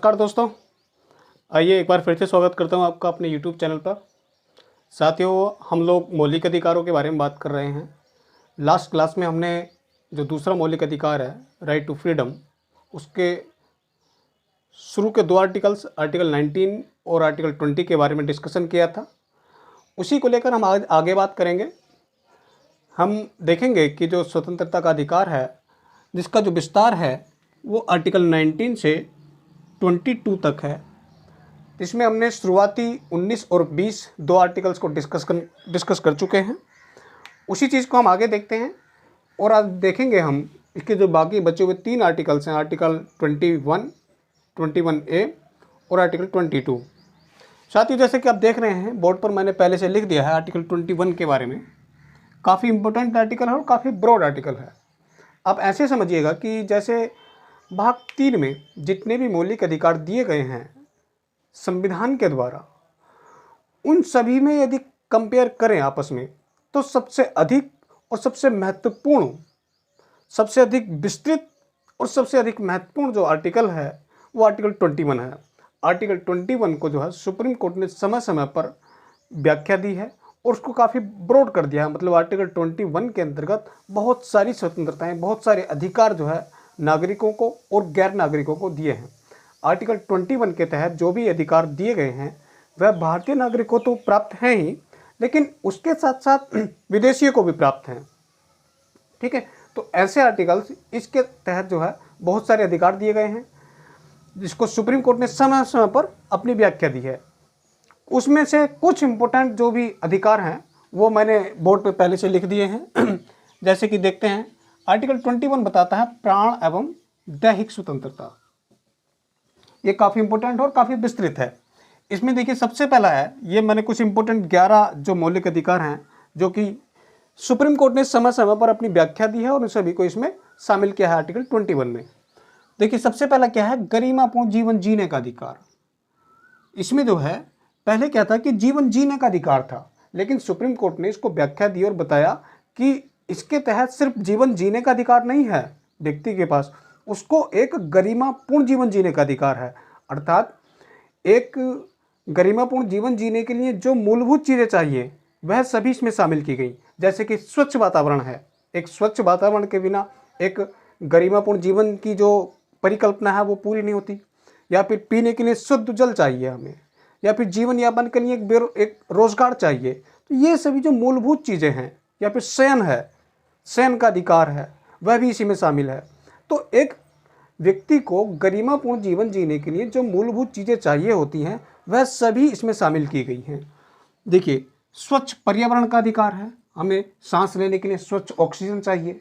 नमस्कार दोस्तों, आइए एक बार फिर से स्वागत करता हूं आपका अपने YouTube चैनल पर। साथियों, हम लोग मौलिक अधिकारों के बारे में बात कर रहे हैं। लास्ट क्लास में हमने जो दूसरा मौलिक अधिकार है, राइट टू फ्रीडम, उसके शुरू के दो आर्टिकल्स, आर्टिकल 19 और आर्टिकल 20 के बारे में डिस्कशन किया था। उसी को लेकर हम आगे बात करेंगे। हम देखेंगे कि जो स्वतंत्रता का अधिकार है, जिसका जो विस्तार है वो आर्टिकल 19 से 22 तक है। इसमें हमने शुरुआती 19 और 20 दो आर्टिकल्स को डिस्कस कर चुके हैं। उसी चीज़ को हम आगे देखते हैं और आज देखेंगे हम इसके जो बाकी बचे हुए 3 आर्टिकल्स हैं, आर्टिकल 21, 21A और आर्टिकल 22। साथियों, जैसे कि आप देख रहे हैं बोर्ड पर मैंने पहले से लिख दिया है आर्टिकल 21 के बारे में। काफ़ी इंपॉर्टेंट आर्टिकल है और काफ़ी ब्रॉड आर्टिकल है। आप ऐसे समझिएगा कि जैसे भाग 3 में जितने भी मौलिक अधिकार दिए गए हैं संविधान के द्वारा, उन सभी में यदि कंपेयर करें आपस में, तो सबसे अधिक और सबसे महत्वपूर्ण, सबसे अधिक विस्तृत और सबसे अधिक महत्वपूर्ण जो आर्टिकल है वो आर्टिकल 21 है। आर्टिकल 21 को जो है सुप्रीम कोर्ट ने समय समय पर व्याख्या दी है और उसको काफ़ी ब्रॉड कर दिया है। मतलब आर्टिकल 21 के अंतर्गत बहुत सारी स्वतंत्रताएं, बहुत सारे अधिकार जो है नागरिकों को और गैर नागरिकों को दिए हैं। आर्टिकल 21 के तहत जो भी अधिकार दिए गए हैं वह भारतीय नागरिकों को तो प्राप्त हैं ही, लेकिन उसके साथ साथ विदेशियों को भी प्राप्त हैं। ठीक है, तो ऐसे आर्टिकल्स इसके तहत जो है बहुत सारे अधिकार दिए गए हैं, जिसको सुप्रीम कोर्ट ने समय समय पर अपनी व्याख्या दी है। उसमें से कुछ इंपॉर्टेंट जो भी अधिकार हैं वो मैंने बोर्ड पे पहले से लिख दिए हैं। जैसे कि देखते हैं, आर्टिकल 21 बताता है प्राण एवं दैहिक स्वतंत्रता। ये काफ़ी इंपॉर्टेंट और काफ़ी विस्तृत है। इसमें देखिए सबसे पहला है, ये मैंने कुछ इंपॉर्टेंट 11 जो मौलिक अधिकार हैं जो कि सुप्रीम कोर्ट ने समय समय पर अपनी व्याख्या दी है और उन सभी को इसमें शामिल किया है आर्टिकल 21 में। देखिए सबसे पहला क्या है, गरिमापूर्ण जीवन जीने का अधिकार। इसमें जो है पहले क्या था कि जीवन जीने का अधिकार था, लेकिन सुप्रीम कोर्ट ने इसको व्याख्या दी और बताया कि इसके तहत सिर्फ जीवन जीने का अधिकार नहीं है व्यक्ति के पास, उसको एक गरिमापूर्ण जीवन जीने का अधिकार है। अर्थात एक गरिमापूर्ण जीवन जीने के लिए जो मूलभूत चीज़ें चाहिए वह सभी इसमें शामिल की गई। जैसे कि स्वच्छ वातावरण है, एक स्वच्छ वातावरण के बिना एक गरिमापूर्ण जीवन की जो परिकल्पना है वो पूरी नहीं होती। या फिर पीने के लिए शुद्ध जल चाहिए हमें, या फिर जीवन यापन के लिए एक रोजगार चाहिए। तो ये सभी जो मूलभूत चीज़ें हैं, या फिर शयन है, शयन का अधिकार है, वह भी इसी में शामिल है। तो एक व्यक्ति को गरिमापूर्ण जीवन जीने के लिए जो मूलभूत चीज़ें चाहिए होती हैं वह सभी इसमें शामिल की गई हैं। देखिए, स्वच्छ पर्यावरण का अधिकार है, हमें सांस लेने के लिए स्वच्छ ऑक्सीजन चाहिए,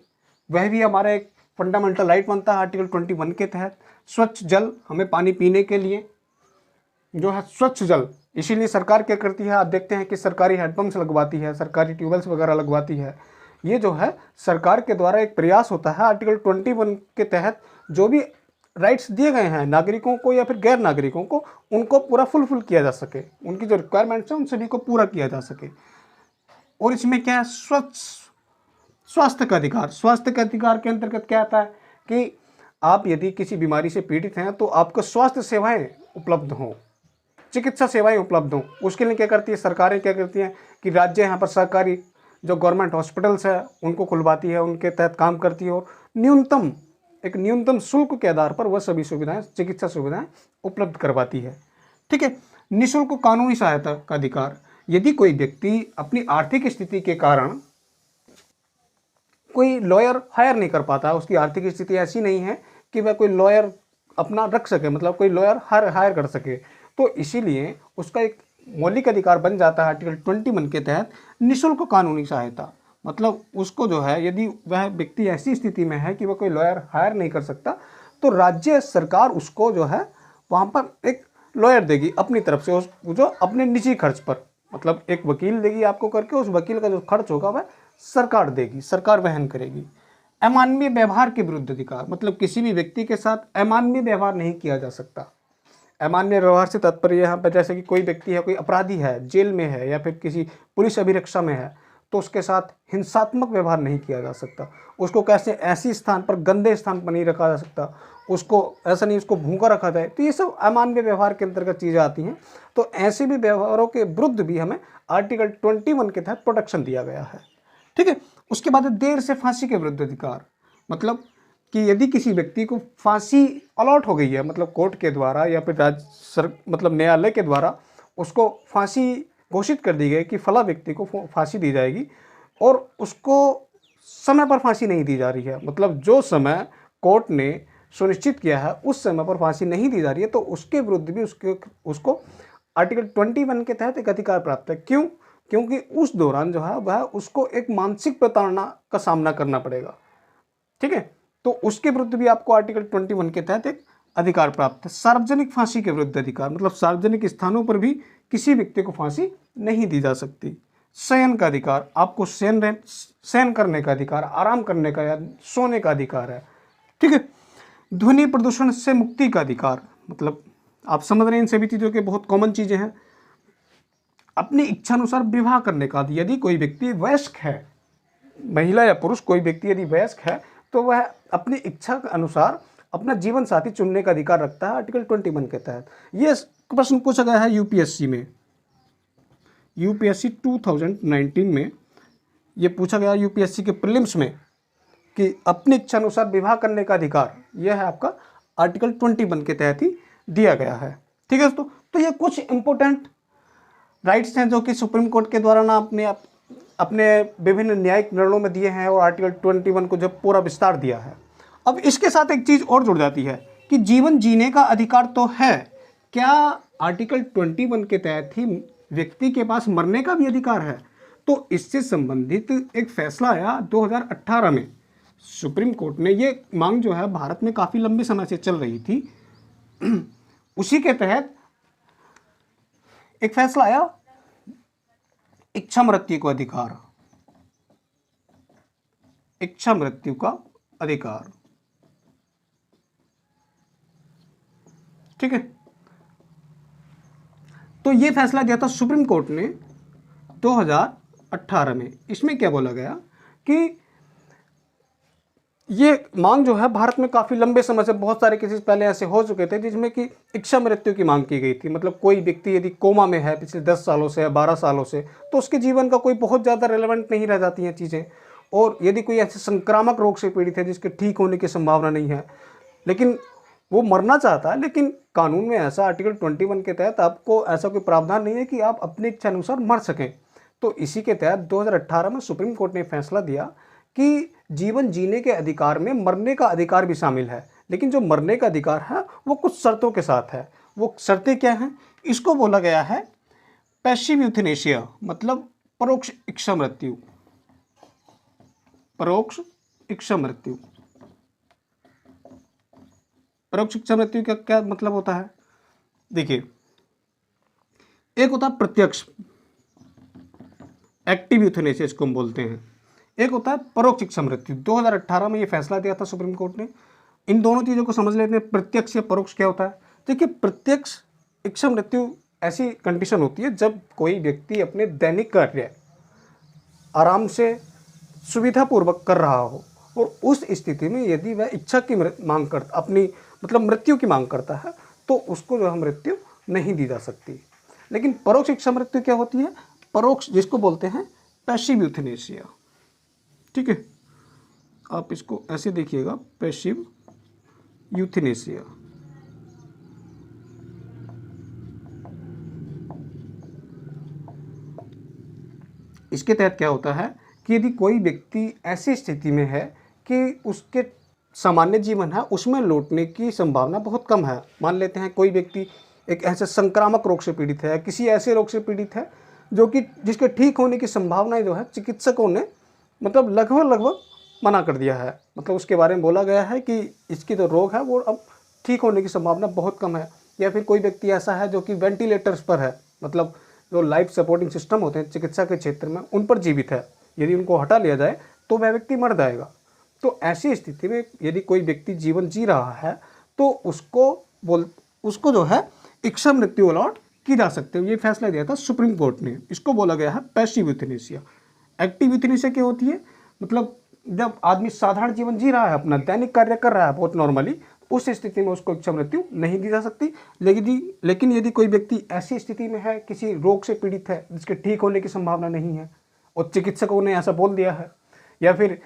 वह भी हमारा एक फंडामेंटल राइट बनता है आर्टिकल 21 के तहत। स्वच्छ जल, हमें पानी पीने के लिए जो है स्वच्छ जल, इसीलिए सरकार क्या करती है, आप देखते हैं कि सरकारी हैंडपम्प्स लगवाती है, सरकारी ट्यूबवेल्स वगैरह लगवाती है। ये जो है सरकार के द्वारा एक प्रयास होता है आर्टिकल 21 के तहत जो भी राइट्स दिए गए हैं नागरिकों को या फिर गैर नागरिकों को, उनको पूरा फुलफिल किया जा सके, उनकी जो रिक्वायरमेंट्स हैं उन सभी को पूरा किया जा सके। और इसमें क्या है, स्वच्छ स्वास्थ्य का अधिकार। स्वास्थ्य के अधिकार के अंतर्गत क्या आता है कि आप यदि किसी बीमारी से पीड़ित हैं तो आपको स्वास्थ्य सेवाएं उपलब्ध हों, चिकित्सा सेवाएं उपलब्ध हों। उसके लिए क्या करती है सरकारें, क्या करती हैं कि राज्य यहाँ पर सरकारी जो गवर्नमेंट हॉस्पिटल्स है उनको खुलवाती है, उनके तहत काम करती है और न्यूनतम शुल्क के आधार पर वह सभी सुविधाएं, चिकित्सा सुविधाएं उपलब्ध करवाती है। ठीक है, निःशुल्क कानूनी सहायता का अधिकार। यदि कोई व्यक्ति अपनी आर्थिक स्थिति के कारण कोई लॉयर हायर नहीं कर पाता, उसकी आर्थिक स्थिति ऐसी नहीं है कि वह कोई लॉयर अपना रख सके, मतलब कोई लॉयर हायर कर सके, तो इसीलिए उसका एक मौलिक अधिकार बन जाता है आर्टिकल 21 के तहत निःशुल्क कानूनी सहायता। मतलब उसको जो है, यदि वह व्यक्ति ऐसी स्थिति में है कि वह कोई लॉयर हायर नहीं कर सकता, तो राज्य सरकार उसको जो है वहाँ पर एक लॉयर देगी अपनी तरफ से, जो अपने निजी खर्च पर, मतलब एक वकील देगी आपको करके, उस वकील का जो खर्च होगा वह सरकार देगी, सरकार वहन करेगी। अमानवीय व्यवहार के विरुद्ध अधिकार, मतलब किसी भी व्यक्ति के साथ अमानवीय व्यवहार नहीं किया जा सकता। अमान्य व्यवहार से तात्पर्य यहाँ पर जैसे कि कोई व्यक्ति है, कोई अपराधी है, जेल में है या फिर किसी पुलिस अभिरक्षा में है, तो उसके साथ हिंसात्मक व्यवहार नहीं किया जा सकता। उसको कैसे ऐसी स्थान पर, गंदे स्थान पर नहीं रखा जा सकता, उसको ऐसा नहीं उसको भूखा रखा जाए, तो ये सब अमानवीय व्यवहार के अंतर्गत चीज़ें आती हैं। तो ऐसे भी व्यवहारों के विरुद्ध भी हमें आर्टिकल 21 के तहत प्रोटेक्शन दिया गया है। ठीक है। उसके बाद है देर से फांसी के विरुद्ध अधिकार। मतलब कि यदि किसी व्यक्ति को फांसी अलॉट हो गई है, मतलब कोर्ट के द्वारा या फिर मतलब न्यायालय के द्वारा उसको फांसी घोषित कर दी गई कि फला व्यक्ति को फांसी दी जाएगी और उसको समय पर फांसी नहीं दी जा रही है, मतलब जो समय कोर्ट ने सुनिश्चित किया है उस समय पर फांसी नहीं दी जा रही है, तो उसके विरुद्ध भी उसको आर्टिकल 21 के तहत एक अधिकार प्राप्त है। क्यों? क्योंकि उस दौरान जो है वह उसको एक मानसिक प्रताड़ना का सामना करना पड़ेगा। ठीक है। तो उसके विरुद्ध भी आपको आर्टिकल 21 के तहत एक अधिकार प्राप्त है। सार्वजनिक फांसी के विरुद्ध अधिकार, मतलब सार्वजनिक स्थानों पर भी किसी व्यक्ति को फांसी नहीं दी जा सकती। शयन का अधिकार, आपको शयन करने का अधिकार, आराम करने का या सोने का अधिकार है। ठीक है। ध्वनि प्रदूषण से मुक्ति का अधिकार, मतलब आप समझ रहे हैं इन सभी चीज़ों के बहुत कॉमन चीज़ें हैं। अपनी इच्छा अनुसार विवाह करने का, यदि कोई व्यक्ति वयस्क है, महिला या पुरुष कोई व्यक्ति यदि वयस्क है तो वह अपनी इच्छा के अनुसार अपना जीवन साथी चुनने का अधिकार रखता है आर्टिकल 21 के तहत। ये प्रश्न पूछा गया है यूपीएससी में, यूपीएससी 2019 में ये पूछा गया यूपीएससी के प्रीलिम्स में कि अपनी इच्छा अनुसार विवाह करने का अधिकार, यह है आपका आर्टिकल 21 के तहत ही दिया गया है। ठीक है दोस्तों। तो ये कुछ इंपॉर्टेंट राइट्स हैं जो कि सुप्रीम कोर्ट के द्वारा ना अपने विभिन्न न्यायिक निर्णयों में दिए हैं और आर्टिकल 21 को जब पूरा विस्तार दिया है। अब इसके साथ एक चीज़ और जुड़ जाती है कि जीवन जीने का अधिकार तो है, क्या आर्टिकल 21 के तहत ही व्यक्ति के पास मरने का भी अधिकार है? तो इससे संबंधित एक फैसला आया 2018 में। सुप्रीम कोर्ट ने ये मांग जो है भारत में काफ़ी लंबे समय से चल रही थी, उसी के तहत एक फैसला आया, इच्छा मृत्यु का अधिकार, इच्छा मृत्यु का अधिकार। ठीक है। तो ये फैसला दिया था सुप्रीम कोर्ट ने 2018 में। इसमें क्या बोला गया कि ये मांग जो है भारत में काफ़ी लंबे समय से, बहुत सारे केसेस पहले ऐसे हो चुके थे जिसमें कि इच्छा मृत्यु की मांग की गई थी। मतलब कोई व्यक्ति यदि कोमा में है पिछले 10 सालों से या 12 सालों से, तो उसके जीवन का कोई बहुत ज़्यादा रेलेवेंट नहीं रह जाती हैं चीज़ें। और यदि कोई ऐसे संक्रामक रोग से पीड़ित है जिसके ठीक होने की संभावना नहीं है, लेकिन वो मरना चाहता है, लेकिन कानून में ऐसा आर्टिकल 21 के तहत आपको ऐसा कोई प्रावधान नहीं है कि आप अपनी इच्छा अनुसार मर सकें। तो इसी के तहत 2018 में सुप्रीम कोर्ट ने फैसला दिया कि जीवन जीने के अधिकार में मरने का अधिकार भी शामिल है, लेकिन जो मरने का अधिकार है वो कुछ शर्तों के साथ है। वो शर्तें क्या हैं? इसको बोला गया है पैसिव यूथेनेशिया, मतलब परोक्ष इच्छा मृत्यु। परोक्ष इच्छा मृत्यु, परोक्ष इच्छा मृत्यु का क्या मतलब होता है? देखिए, एक होता है प्रत्यक्ष, एक्टिव यूथेनेशिया इसको हम बोलते हैं, एक होता है परोक्ष इच्छा मृत्यु। 2018 में ये फैसला दिया था सुप्रीम कोर्ट ने। इन दोनों चीज़ों को समझ लेते हैं, प्रत्यक्ष या परोक्ष क्या होता है। देखिए, प्रत्यक्ष इच्छा मृत्यु ऐसी कंडीशन होती है जब कोई व्यक्ति अपने दैनिक कार्य आराम से सुविधापूर्वक कर रहा हो और उस स्थिति में यदि वह इच्छा की मांग करता, अपनी मतलब मृत्यु की मांग करता है, तो उसको जो है मृत्यु नहीं दी जा सकती। लेकिन परोक्ष इच्छा मृत्यु क्या होती है? परोक्ष जिसको बोलते हैं पैसिव यूथेनेशिया। ठीक है, आप इसको ऐसे देखिएगा, पैसिव यूथेनेशिया। इसके तहत क्या होता है कि यदि कोई व्यक्ति ऐसी स्थिति में है कि उसके सामान्य जीवन है उसमें लौटने की संभावना बहुत कम है। मान लेते हैं कोई व्यक्ति एक ऐसे संक्रामक रोग से पीड़ित है, किसी ऐसे रोग से पीड़ित है जो कि जिसके ठीक होने की संभावनाएं जो है चिकित्सकों ने मतलब लगभग मना कर दिया है। मतलब उसके बारे में बोला गया है कि इसकी जो रोग है वो अब ठीक होने की संभावना बहुत कम है। या फिर कोई व्यक्ति ऐसा है जो कि वेंटिलेटर्स पर है, मतलब जो लाइफ सपोर्टिंग सिस्टम होते हैं चिकित्सा के क्षेत्र में उन पर जीवित है, यदि उनको हटा लिया जाए तो वह व्यक्ति मर जाएगा। तो ऐसी स्थिति में यदि कोई व्यक्ति जीवन जी रहा है तो उसको जो है इच्छा मृत्यु अलॉट की जा सकती है। ये फैसला दिया था सुप्रीम कोर्ट ने। इसको बोला गया है पैसिव यूथेनेशिया। एक्टिव यूथेनेशिया क्या होती है? मतलब जब आदमी साधारण जीवन जी रहा है, अपना दैनिक कार्य कर रहा है बहुत नॉर्मली, उस स्थिति में उसको इच्छा मृत्यु नहीं दी जा सकती। लेकिन यदि कोई व्यक्ति ऐसी स्थिति में है, किसी रोग से पीड़ित है जिसके ठीक होने की संभावना नहीं है और चिकित्सकों ने ऐसा बोल दिया है, या फिर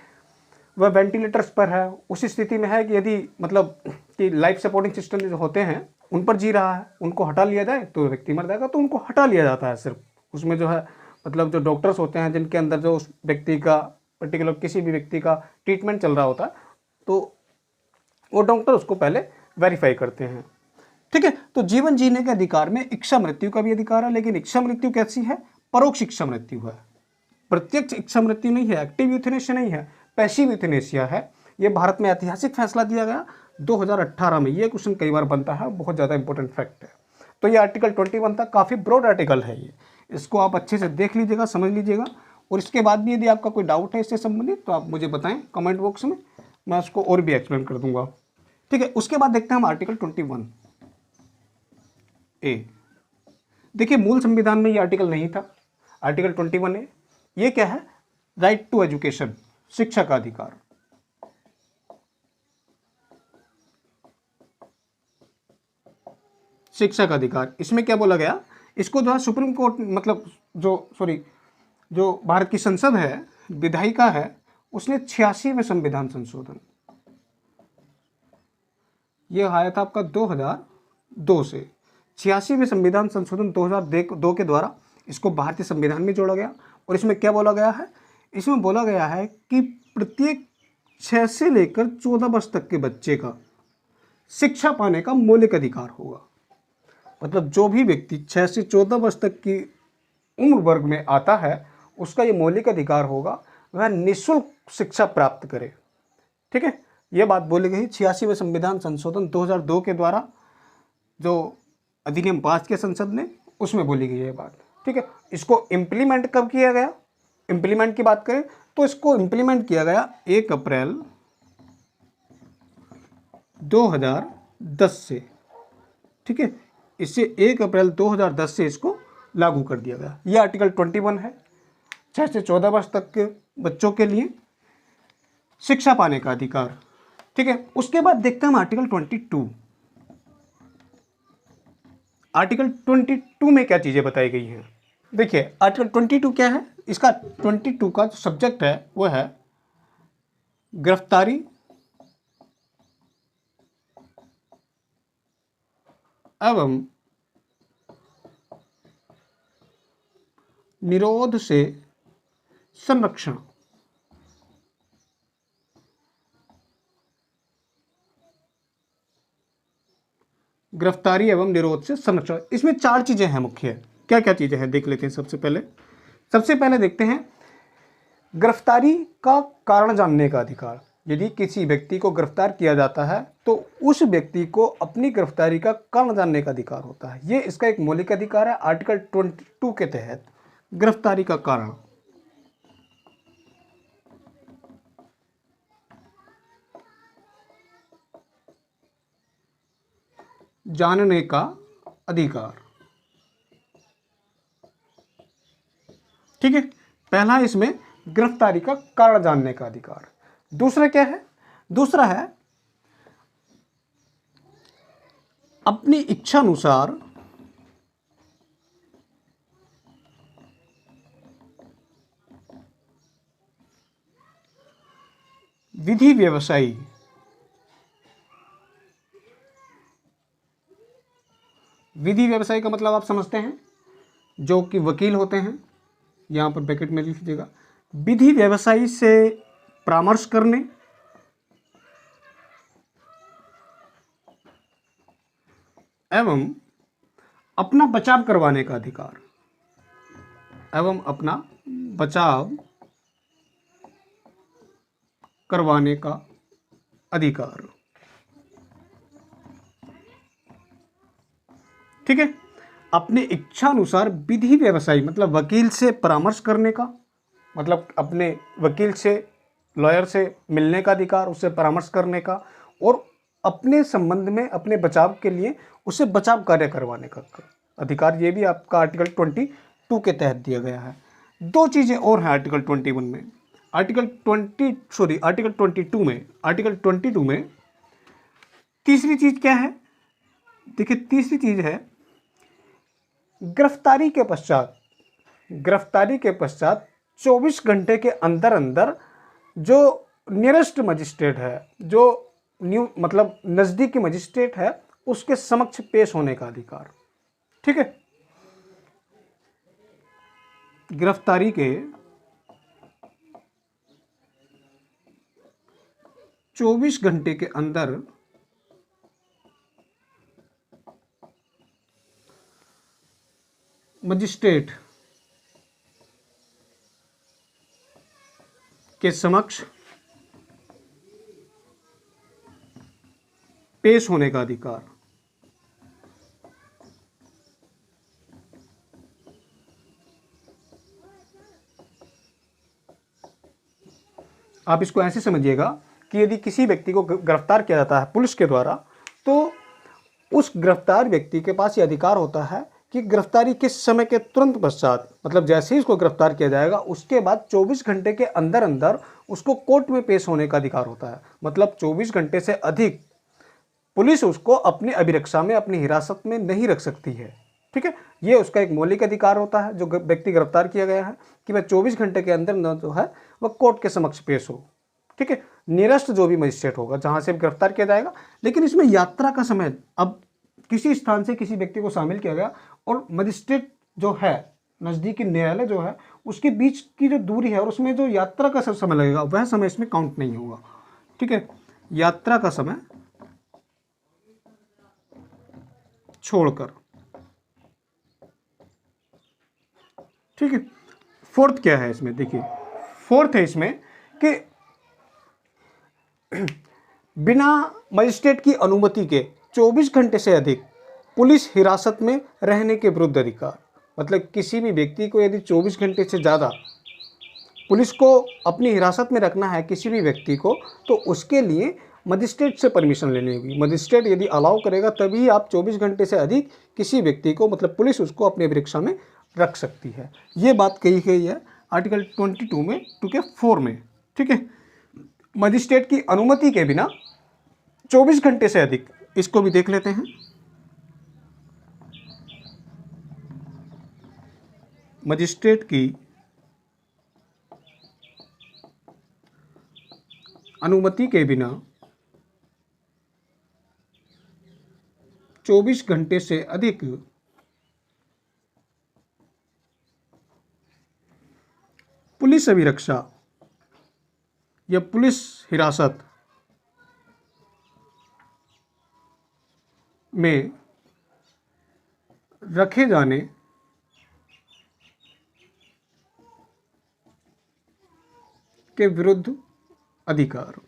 वह वेंटिलेटर्स पर है, उस स्थिति में है कि यदि मतलब कि लाइफ सपोर्टिंग सिस्टम जो होते हैं उन पर जी रहा है, उनको हटा लिया जाए तो व्यक्ति मर जाएगा, तो उनको हटा लिया जाता है। सिर्फ उसमें जो है मतलब जो डॉक्टर्स होते हैं जिनके अंदर जो उस व्यक्ति का पर्टिकुलर किसी भी व्यक्ति का ट्रीटमेंट चल रहा होता है, तो वो डॉक्टर उसको पहले वेरीफाई करते हैं। ठीक है, तो जीवन जीने के अधिकार में इच्छा मृत्यु का भी अधिकार है, लेकिन इच्छा मृत्यु कैसी है? परोक्ष इच्छा मृत्यु है, प्रत्यक्ष इच्छा मृत्यु नहीं है, एक्टिव यूथेनेशिया नहीं है, पैसिव यूथेनेशिया है। ये भारत में ऐतिहासिक फैसला दिया गया 2018 में। ये क्वेश्चन कई बार बनता है, बहुत ज़्यादा इंपॉर्टेंट फैक्ट है। तो ये आर्टिकल 21 था, काफ़ी ब्रॉड आर्टिकल है ये, इसको आप अच्छे से देख लीजिएगा, समझ लीजिएगा। और इसके बाद भी यदि आपका कोई डाउट है इससे संबंधित तो आप मुझे बताएं कमेंट बॉक्स में, मैं उसको और भी एक्सप्लेन कर दूंगा। ठीक है, उसके बाद देखते हैं हम आर्टिकल 21 ए। देखिए, मूल संविधान में ये आर्टिकल नहीं था। आर्टिकल 21 ए ये क्या है? राइट टू एजुकेशन, शिक्षा का अधिकार। शिक्षा का अधिकार, इसमें क्या बोला गया? इसको जो है सुप्रीम कोर्ट मतलब जो भारत की संसद है, विधायिका है, उसने 86वें संविधान संशोधन, ये आया था आपका 2002 से। 86वें संविधान संशोधन 2002 के द्वारा इसको भारतीय संविधान में जोड़ा गया। और इसमें क्या बोला गया है? इसमें बोला गया है कि प्रत्येक 6 से लेकर 14 वर्ष तक के बच्चे का शिक्षा पाने का मौलिक अधिकार होगा। मतलब जो भी व्यक्ति 6 से 14 वर्ष तक की उम्र वर्ग में आता है उसका ये मौलिक अधिकार होगा, वह निःशुल्क शिक्षा प्राप्त करे। ठीक है, ये बात बोली गई 86वें संविधान संशोधन 2002 के द्वारा, जो अधिनियम पास किया संसद ने, उसमें बोली गई ये बात। ठीक है, इसको इम्प्लीमेंट कब किया गया? इम्प्लीमेंट की बात करें तो इसको इम्प्लीमेंट किया गया 1 अप्रैल 2010 से। ठीक है, इससे 1 अप्रैल 2010 से इसको लागू कर दिया गया। ये आर्टिकल 21 है, 6 से 14 वर्ष तक के बच्चों के लिए शिक्षा पाने का अधिकार। ठीक है, उसके बाद देखते हैं हम आर्टिकल 22। आर्टिकल 22 में क्या चीज़ें बताई गई हैं? देखिए, आर्टिकल 22 क्या है? इसका 22 का जो सब्जेक्ट है वो है गिरफ्तारी एवं निरोध से संरक्षण। गिरफ्तारी एवं निरोध से संरक्षण, इसमें 4 चीजें हैं मुख्य। क्या क्या चीजें हैं देख लेते हैं। सबसे पहले देखते हैं गिरफ्तारी का कारण जानने का अधिकार। यदि किसी व्यक्ति को गिरफ्तार किया जाता है तो उस व्यक्ति को अपनी गिरफ्तारी का कारण जानने का अधिकार होता है। ये इसका एक मौलिक अधिकार है आर्टिकल 22 के तहत। गिरफ्तारी का कारण जानने का अधिकार। ठीक है, पहला इसमें गिरफ्तारी का कारण जानने का अधिकार। दूसरा क्या है? दूसरा है अपनी इच्छा अनुसार विधि व्यवसायी का मतलब आप समझते हैं, जो कि वकील होते हैं, यहां पर ब्रैकेट में लिख लीजिएगा। विधि व्यवसायी से परामर्श करने एवं अपना बचाव करवाने का अधिकार। एवं अपना बचाव करवाने का अधिकार। ठीक है, अपने इच्छा अनुसार विधि व्यवसायी मतलब वकील से परामर्श करने का, मतलब अपने वकील से, लॉयर से मिलने का अधिकार, उससे परामर्श करने का, और अपने संबंध में अपने बचाव के लिए उससे बचाव कार्य करवाने का अधिकार। ये भी आपका आर्टिकल 22 के तहत दिया गया है। 2 चीज़ें और हैं आर्टिकल 21 में। आर्टिकल 22 में तीसरी चीज़ क्या है, देखिए तीसरी चीज़ है गिरफ्तारी के पश्चात 24 घंटे के अंदर अंदर जो नियरेस्ट मजिस्ट्रेट है, जो मतलब नज़दीकी मजिस्ट्रेट है, उसके समक्ष पेश होने का अधिकार। ठीक है, गिरफ्तारी के 24 घंटे के अंदर मजिस्ट्रेट के समक्ष पेश होने का अधिकार। आप इसको ऐसे समझिएगा कि यदि किसी व्यक्ति को गिरफ्तार किया जाता है पुलिस के द्वारा, तो उस गिरफ्तार व्यक्ति के पास ये अधिकार होता है कि गिरफ्तारी के समय के तुरंत पश्चात, मतलब जैसे ही उसको गिरफ्तार किया जाएगा उसके बाद 24 घंटे के अंदर अंदर उसको कोर्ट में पेश होने का अधिकार होता है। मतलब 24 घंटे से अधिक पुलिस उसको अपनी अभिरक्षा में, अपनी हिरासत में नहीं रख सकती है। ठीक है, ये उसका एक मौलिक अधिकार होता है जो व्यक्ति गिरफ्तार किया गया है कि वह 24 घंटे के अंदर न जो है वह कोर्ट के समक्ष पेश हो। ठीक है, नियरेस्ट जो भी मजिस्ट्रेट होगा जहां से गिरफ्तार किया जाएगा। लेकिन इसमें यात्रा का समय, अब किसी स्थान से किसी व्यक्ति को शामिल किया गया और मजिस्ट्रेट जो है, नज़दीकी न्यायालय जो है, उसके बीच की जो दूरी है और उसमें जो यात्रा का समय लगेगा वह समय इसमें काउंट नहीं होगा। ठीक है, यात्रा का समय छोड़कर। ठीक है, फोर्थ क्या है इसमें, देखिए फोर्थ है इसमें कि बिना मजिस्ट्रेट की अनुमति के 24 घंटे से अधिक पुलिस हिरासत में रहने के विरुद्ध अधिकार। मतलब किसी भी व्यक्ति को यदि 24 घंटे से ज़्यादा पुलिस को अपनी हिरासत में रखना है किसी भी व्यक्ति को, तो उसके लिए मजिस्ट्रेट से परमिशन लेनी होगी। मजिस्ट्रेट यदि अलाउ करेगा तभी आप 24 घंटे से अधिक किसी व्यक्ति को, मतलब पुलिस उसको अपनी अभिरक्षा में रख सकती है। ये बात कही गई है आर्टिकल 22 में 2K4 में। ठीक है, मजिस्ट्रेट की अनुमति के बिना 24 घंटे से अधिक, इसको भी देख लेते हैं। मजिस्ट्रेट की अनुमति के बिना 24 घंटे से अधिक पुलिस अभिरक्षा या पुलिस हिरासत में रखे जाने के विरुद्ध अधिकार।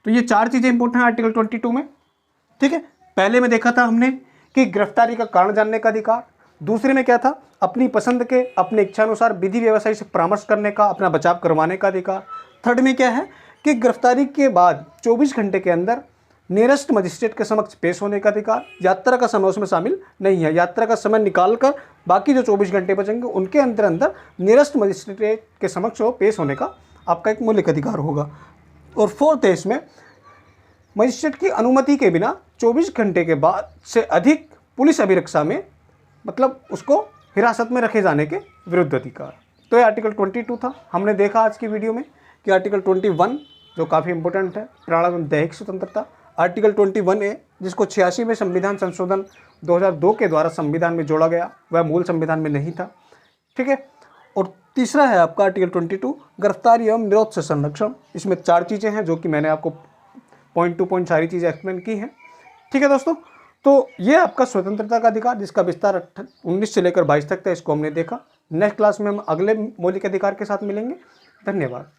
तो ये चार चीजें इंपॉर्टेंट हैं आर्टिकल 22 में। ठीक है, पहले में देखा था हमने कि गिरफ्तारी का कारण जानने का अधिकार। दूसरे में क्या था, अपनी पसंद के, अपने इच्छानुसार विधि व्यवसायी से परामर्श करने का, अपना बचाव करवाने का अधिकार। थर्ड में क्या है कि गिरफ्तारी के बाद 24 घंटे के अंदर नियरेस्ट मजिस्ट्रेट के समक्ष पेश होने का अधिकार। यात्रा का समय उसमें शामिल नहीं है, यात्रा का समय निकालकर बाकी जो 24 घंटे बचेंगे उनके अंदर अंदर नियरेस्ट मजिस्ट्रेट के समक्ष पेश होने का आपका एक मौलिक अधिकार होगा। और फोर्थ है इसमें मजिस्ट्रेट की अनुमति के बिना 24 घंटे के बाद से अधिक पुलिस अभिरक्षा में, मतलब उसको हिरासत में रखे जाने के विरुद्ध अधिकार। तो ये आर्टिकल 22 था। हमने देखा आज की वीडियो में कि आर्टिकल 21 जो काफ़ी इंपॉर्टेंट है, प्राण एवं दैहिक स्वतंत्रता। आर्टिकल 21A जिसको 86वें संविधान संशोधन 2002 के द्वारा संविधान में जोड़ा गया, वह मूल संविधान में नहीं था। ठीक है, और तीसरा है आपका आर्टिकल 22 गिरफ्तारी एवं निरोध से संरक्षण। इसमें चार चीज़ें हैं जो कि मैंने आपको पॉइंट टू पॉइंट सारी चीज़ें एक्सप्लेन की हैं। ठीक है दोस्तों, तो ये आपका स्वतंत्रता का अधिकार जिसका विस्तार 19 से लेकर 22 तक था, इसको हमने देखा। नेक्स्ट क्लास में हम अगले मौलिक अधिकार के साथ मिलेंगे। धन्यवाद।